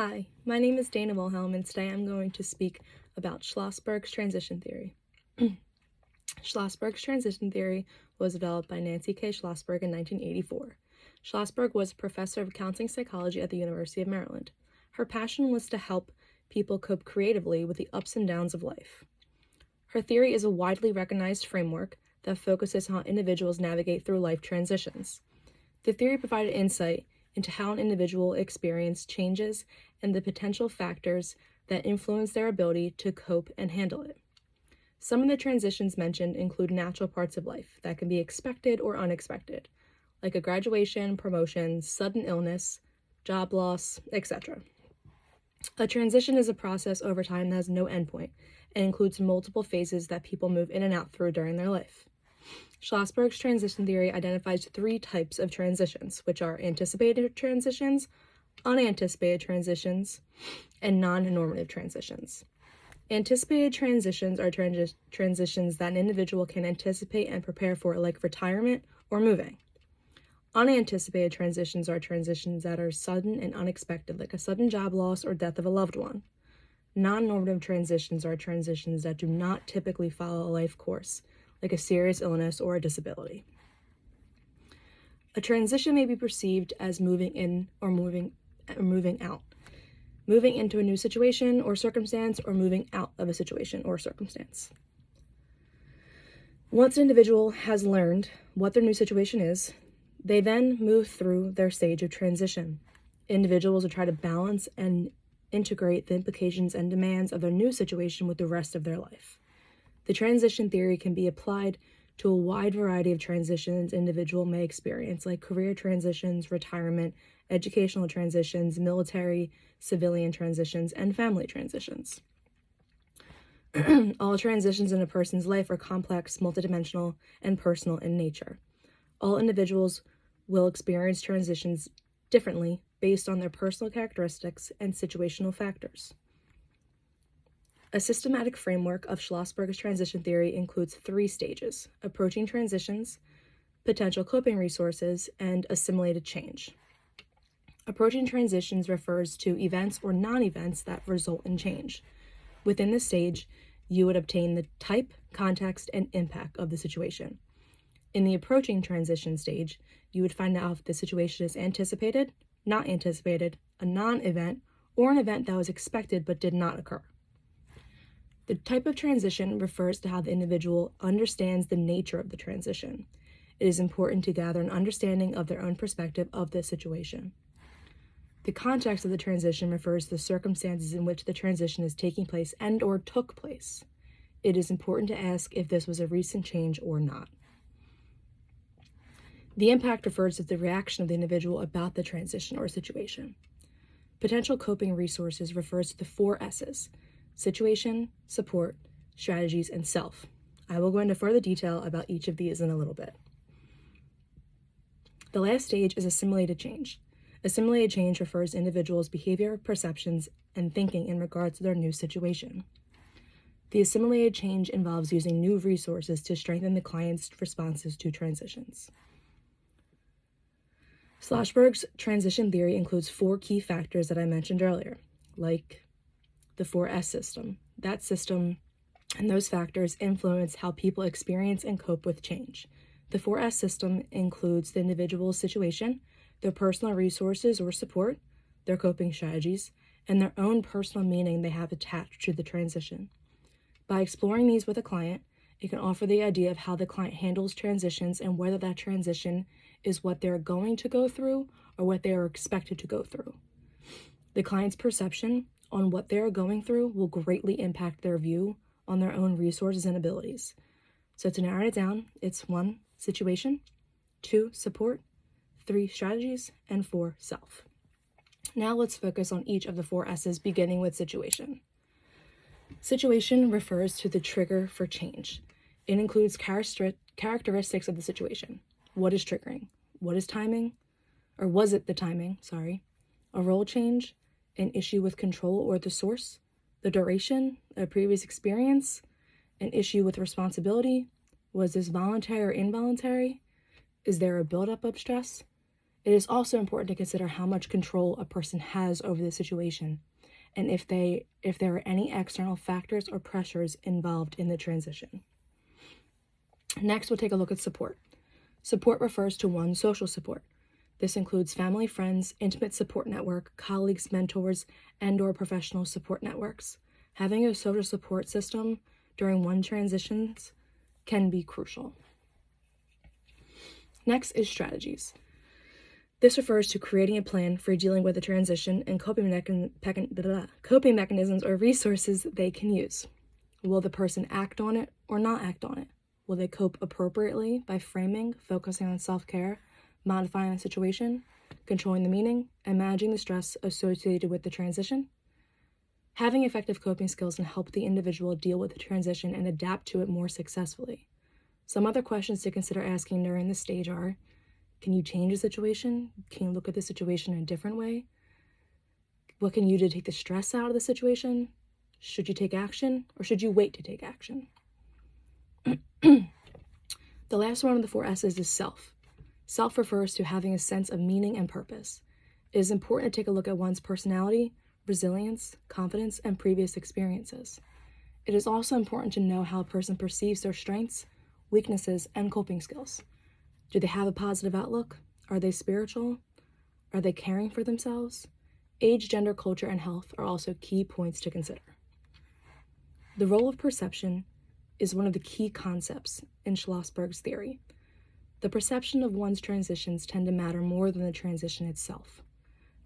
Hi, my name is Dana Wilhelm, and today I'm going to speak about Schlossberg's transition theory. Schlossberg's transition theory was developed by Nancy K. Schlossberg in 1984. Schlossberg was a professor of counseling psychology at the University of Maryland. Her passion was to help people cope creatively with the ups and downs of life. Her theory is a widely recognized framework that focuses on how individuals navigate through life transitions. The theory provided insight into how an individual experience changes and the potential factors that influence their ability to cope and handle it. Some of the transitions mentioned include natural parts of life that can be expected or unexpected, like a graduation, promotion, sudden illness, job loss, etc. A transition is a process over time that has no endpoint and includes multiple phases that people move in and out through during their life. Schlossberg's transition theory identifies three types of transitions, which are anticipated transitions, unanticipated transitions, and non-normative transitions. Anticipated transitions are transitions that an individual can anticipate and prepare for, like retirement or moving. Unanticipated transitions are transitions that are sudden and unexpected, like a sudden job loss or death of a loved one. Non-normative transitions are transitions that do not typically follow a life course, like a serious illness or a disability. A transition may be perceived as moving in or moving out, moving into a new situation or circumstance, or moving out of a situation or circumstance. Once an individual has learned what their new situation is, they then move through their stage of transition. Individuals will try to balance and integrate the implications and demands of their new situation with the rest of their life. The transition theory can be applied to a wide variety of transitions an individual may experience, like career transitions, retirement, educational transitions, military, civilian transitions, and family transitions. All transitions in a person's life are complex, multidimensional, and personal in nature. All individuals will experience transitions differently based on their personal characteristics and situational factors. A systematic framework of Schlossberg's transition theory includes three stages: approaching transitions, potential coping resources, and assimilated change. Approaching transitions refers to events or non-events that result in change. Within this stage, you would obtain the type, context, and impact of the situation. In the approaching transition stage, you would find out if the situation is anticipated, not anticipated, a non-event, or an event that was expected but did not occur. The type of transition refers to how the individual understands the nature of the transition. It is important to gather an understanding of their own perspective of the situation. The context of the transition refers to the circumstances in which the transition is taking place and/or took place. It is important to ask if this was a recent change or not. The impact refers to the reaction of the individual about the transition or situation. Potential coping resources refers to the four S's: situation, support, strategies, and self. I will go into further detail about each of these in a little bit. The last stage is assimilated change. Assimilated change refers to individuals' behavior, perceptions, and thinking in regards to their new situation. The assimilated change involves using new resources to strengthen the client's responses to transitions. Schlossberg's transition theory includes four key factors that I mentioned earlier, like the 4S system. That system and those factors influence how people experience and cope with change. The 4S system includes the individual's situation, their personal resources or support, their coping strategies, and their own personal meaning they have attached to the transition. By exploring these with a client, it can offer the idea of how the client handles transitions and whether that transition is what they're going to go through or what they are expected to go through. The client's perception on what they're going through will greatly impact their view on their own resources and abilities. So to narrow it down, it's 1, situation, 2, support, 3, strategies, and 4, self. Now let's focus on each of the 4 S's, beginning with situation. Situation refers to the trigger for change. It includes characteristics of the situation. What is triggering? What is timing? Or was it the timing? A role change, an issue with control or the source, the duration, a previous experience, an issue with responsibility. Was this voluntary or involuntary? Is there a buildup of stress? It is also important to consider how much control a person has over the situation, and if there are any external factors or pressures involved in the transition. Next, we'll take a look at support. Support refers to one's social support. This includes family, friends, intimate support network, colleagues, mentors, and/or professional support networks. Having a social support system during one transitions can be crucial. Next is strategies. This refers to creating a plan for dealing with a transition and coping mechanisms or resources they can use. Will the person act on it or not act on it? Will they cope appropriately by framing, focusing on self-care, modifying the situation, controlling the meaning, and managing the stress associated with the transition? Having effective coping skills can help the individual deal with the transition and adapt to it more successfully. Some other questions to consider asking during this stage are, can you change the situation? Can you look at the situation in a different way? What can you do to take the stress out of the situation? Should you take action or should you wait to take action? The last one of the 4 S's is self. Self refers to having a sense of meaning and purpose. It is important to take a look at one's personality, resilience, confidence, and previous experiences. It is also important to know how a person perceives their strengths, weaknesses, and coping skills. Do they have a positive outlook? Are they spiritual? Are they caring for themselves? Age, gender, culture, and health are also key points to consider. The role of perception is one of the key concepts in Schlossberg's theory. The perception of one's transitions tend to matter more than the transition itself.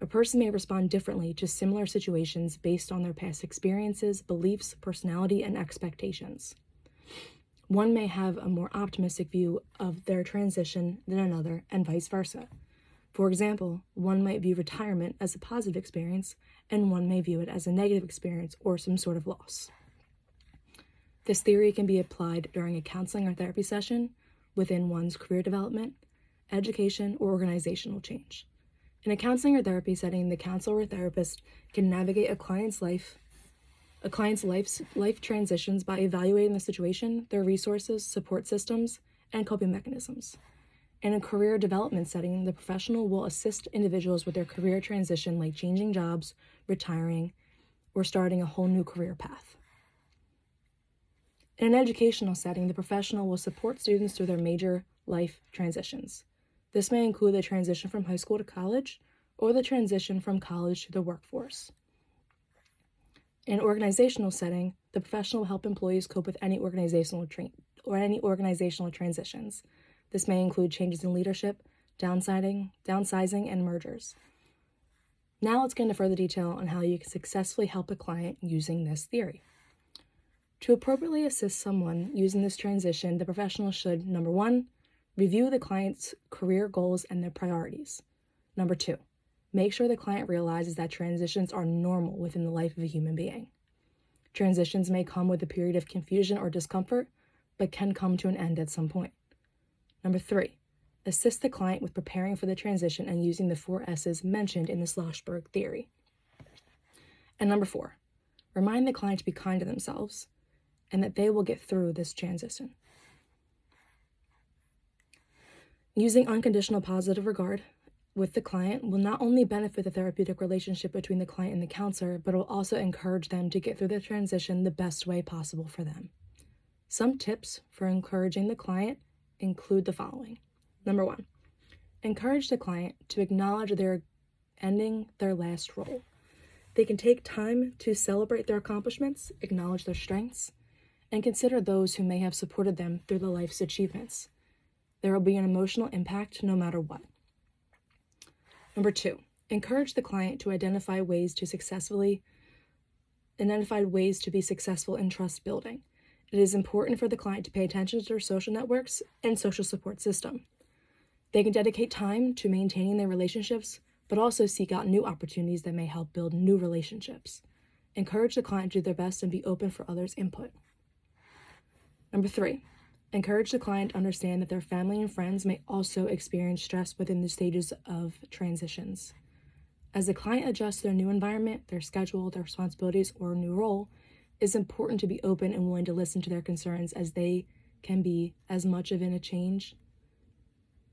A person may respond differently to similar situations based on their past experiences, beliefs, personality, and expectations. One may have a more optimistic view of their transition than another, and vice versa. For example, one might view retirement as a positive experience, and one may view it as a negative experience or some sort of loss. This theory can be applied during a counseling or therapy session, within one's career development, education, or organizational change. In a counseling or therapy setting, the counselor or therapist can navigate a client's life transitions by evaluating the situation, their resources, support systems, and coping mechanisms. In a career development setting, the professional will assist individuals with their career transition, like changing jobs, retiring, or starting a whole new career path. In an educational setting, the professional will support students through their major life transitions. This may include the transition from high school to college, or the transition from college to the workforce. In an organizational setting, the professional will help employees cope with any organizational transitions. This may include changes in leadership, downsizing, and mergers. Now let's get into further detail on how you can successfully help a client using this theory. To appropriately assist someone using this transition, the professional should, number 1, review the client's career goals and their priorities. Number 2, make sure the client realizes that transitions are normal within the life of a human being. Transitions may come with a period of confusion or discomfort, but can come to an end at some point. Number 3, assist the client with preparing for the transition and using the 4 S's mentioned in the Schlossberg theory. And number 4, remind the client to be kind to themselves and that they will get through this transition. Using unconditional positive regard with the client will not only benefit the therapeutic relationship between the client and the counselor, but will also encourage them to get through the transition the best way possible for them. Some tips for encouraging the client include the following. Number 1, encourage the client to acknowledge they're ending their last role. They can take time to celebrate their accomplishments, acknowledge their strengths, and consider those who may have supported them through the life's achievements. There will be an emotional impact no matter what. Number 2, encourage the client to identify ways to be successful in trust building. It is important for the client to pay attention to their social networks and social support system. They can dedicate time to maintaining their relationships, but also seek out new opportunities that may help build new relationships. Encourage the client to do their best and be open for others' input. Number 3, encourage the client to understand that their family and friends may also experience stress within the stages of transitions. As the client adjusts their new environment, their schedule, their responsibilities, or new role, it's important to be open and willing to listen to their concerns, as they can be as much of a change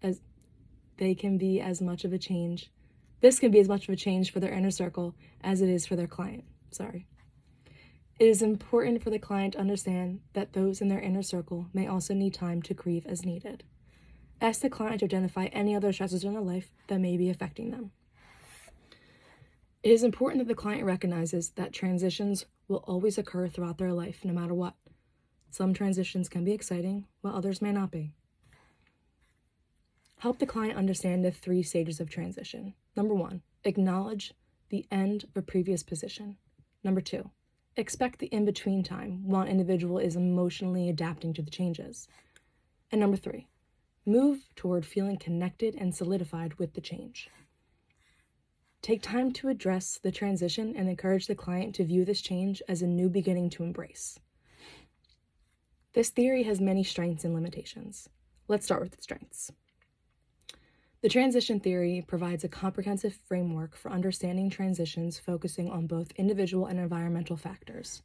as this can be as much of a change for their inner circle as it is for their client. It is important for the client to understand that those in their inner circle may also need time to grieve as needed. Ask the client to identify any other stresses in their life that may be affecting them. It is important that the client recognizes that transitions will always occur throughout their life, no matter what. Some transitions can be exciting, while others may not be. Help the client understand the 3 stages of transition. Number 1, acknowledge the end of a previous position. Number 2, expect the in-between time while an individual is emotionally adapting to the changes. And number 3, move toward feeling connected and solidified with the change. Take time to address the transition and encourage the client to view this change as a new beginning to embrace. This theory has many strengths and limitations. Let's start with the strengths. The transition theory provides a comprehensive framework for understanding transitions, focusing on both individual and environmental factors.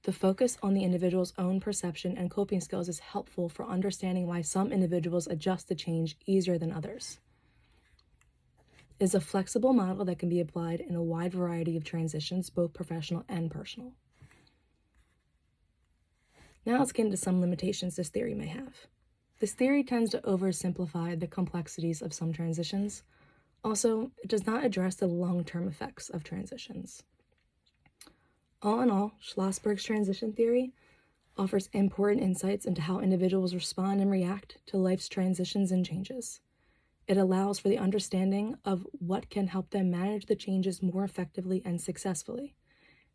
The focus on the individual's own perception and coping skills is helpful for understanding why some individuals adjust to change easier than others. It is a flexible model that can be applied in a wide variety of transitions, both professional and personal. Now let's get into some limitations this theory may have. This theory tends to oversimplify the complexities of some transitions. Also, it does not address the long-term effects of transitions. All in all, Schlossberg's transition theory offers important insights into how individuals respond and react to life's transitions and changes. It allows for the understanding of what can help them manage the changes more effectively and successfully.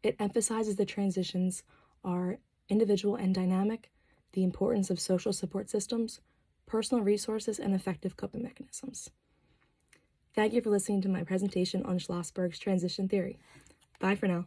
It emphasizes that transitions are individual and dynamic, the importance of social support systems, personal resources, and effective coping mechanisms. Thank you for listening to my presentation on Schlossberg's transition theory. Bye for now.